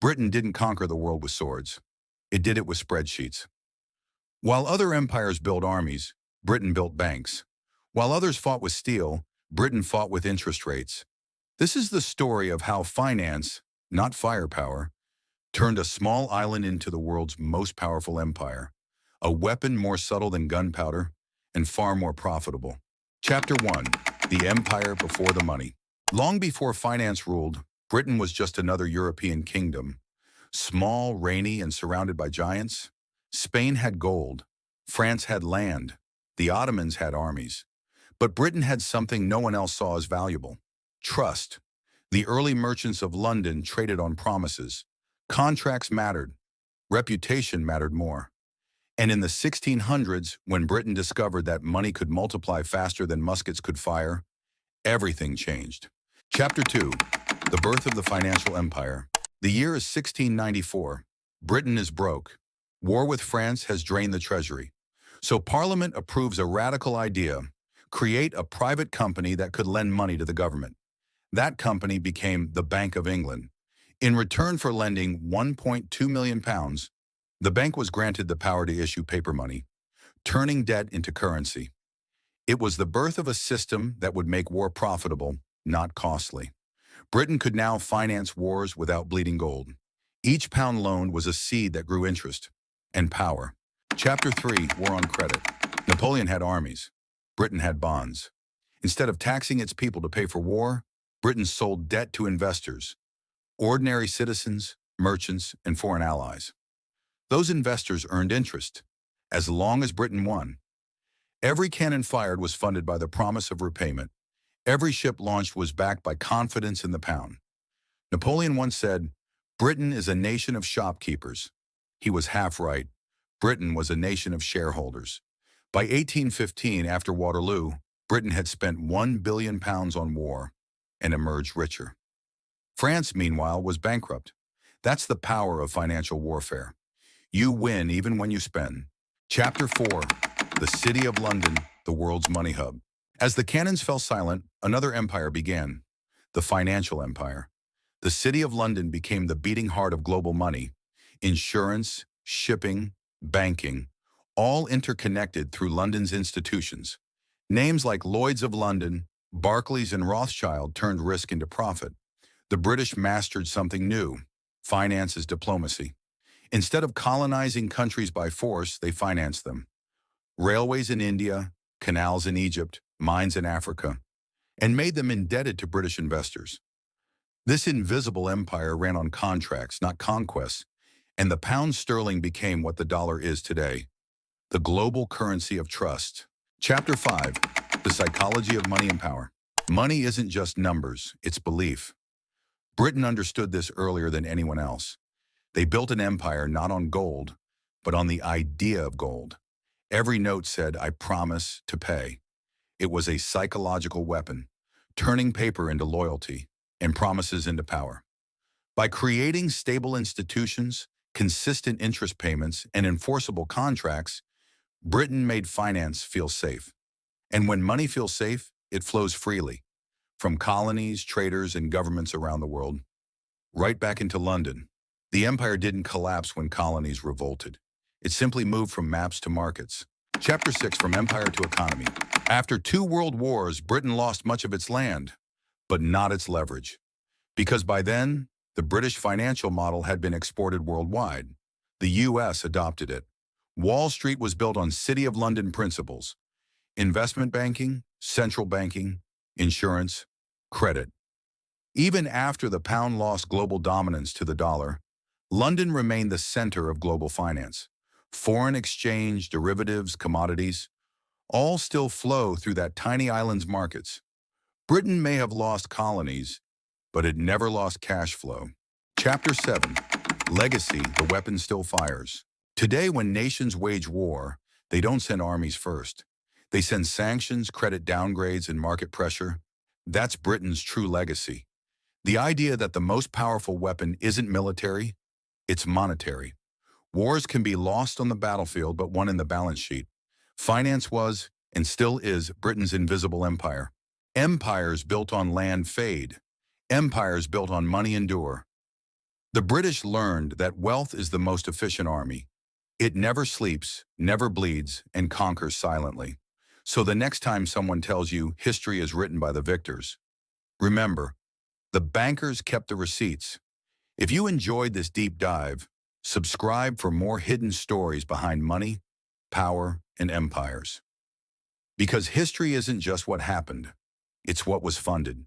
Britain didn't conquer the world with swords. It did it with spreadsheets. While other empires built armies, Britain built banks. While others fought with steel, Britain fought with interest rates. This is the story of how finance, not firepower, turned a small island into the world's most powerful empire, a weapon more subtle than gunpowder and far more profitable. Chapter 1. The Empire Before the Money. Long before finance ruled, Britain was just another European kingdom. Small, rainy, and surrounded by giants. Spain had gold. France had land. The Ottomans had armies. But Britain had something no one else saw as valuable: trust. The early merchants of London traded on promises. Contracts mattered. Reputation mattered more. And in the 1600s, when Britain discovered that money could multiply faster than muskets could fire, everything changed. Chapter 2. The Birth of the Financial Empire. The year is 1694. Britain is broke. War with France has drained the treasury. So Parliament approves a radical idea: create a private company that could lend money to the government. That company became the Bank of England. In return for lending £1.2 million, the bank was granted the power to issue paper money, turning debt into currency. It was the birth of a system that would make war profitable, not costly. Britain could now finance wars without bleeding gold. Each pound loaned was a seed that grew interest and power. Chapter 3. War on Credit. Napoleon had armies. Britain had bonds. Instead of taxing its people to pay for war, Britain sold debt to investors, ordinary citizens, merchants, and foreign allies. Those investors earned interest, as long as Britain won. Every cannon fired was funded by the promise of repayment. Every ship launched was backed by confidence in the pound. Napoleon once said, "Britain is a nation of shopkeepers." He was half right. Britain was a nation of shareholders. By 1815, after Waterloo, Britain had spent £1 billion on war and emerged richer. France, meanwhile, was bankrupt. That's the power of financial warfare. You win even when you spend. Chapter 4. The City of London, the world's money hub. As the cannons fell silent, another empire began: the financial empire. The City of London became the beating heart of global money. Insurance, shipping, banking, all interconnected through London's institutions. Names like Lloyd's of London, Barclays, and Rothschild turned risk into profit. The British mastered something new: finance as diplomacy. Instead of colonizing countries by force, they financed them. Railways in India, canals in Egypt, mines in Africa, and made them indebted to British investors. This invisible empire ran on contracts, not conquests, and the pound sterling became what the dollar is today: the global currency of trust. Chapter 5. The Psychology of Money and Power. Money isn't just numbers, it's belief. Britain understood this earlier than anyone else. They built an empire not on gold, but on the idea of gold. Every note said, "I promise to pay." It was a psychological weapon, turning paper into loyalty and promises into power. By creating stable institutions, consistent interest payments, and enforceable contracts, Britain made finance feel safe. And when money feels safe, it flows freely, from colonies, traders, and governments around the world, right back into London. The empire didn't collapse when colonies revolted. It simply moved from maps to markets. Chapter 6. From Empire to Economy. After 2 world wars, Britain lost much of its land, but not its leverage. Because by then, the British financial model had been exported worldwide. The US adopted it. Wall Street was built on City of London principles: investment banking, central banking, insurance, credit. Even after the pound lost global dominance to the dollar, London remained the center of global finance. Foreign exchange, derivatives, commodities, all still flow through that tiny island's markets. Britain may have lost colonies, but it never lost cash flow. Chapter 7. Legacy, the weapon still fires. Today, when nations wage war, they don't send armies first. They send sanctions, credit downgrades, and market pressure. That's Britain's true legacy. The idea that the most powerful weapon isn't military, it's monetary. Wars can be lost on the battlefield but won in the balance sheet. Finance was, and still is, Britain's invisible empire. Empires built on land fade. Empires built on money endure. The British learned that wealth is the most efficient army. It never sleeps, never bleeds, and conquers silently. So the next time someone tells you history is written by the victors, remember, the bankers kept the receipts. If you enjoyed this deep dive, subscribe for more hidden stories behind money, power, and empires. Because history isn't just what happened, it's what was funded.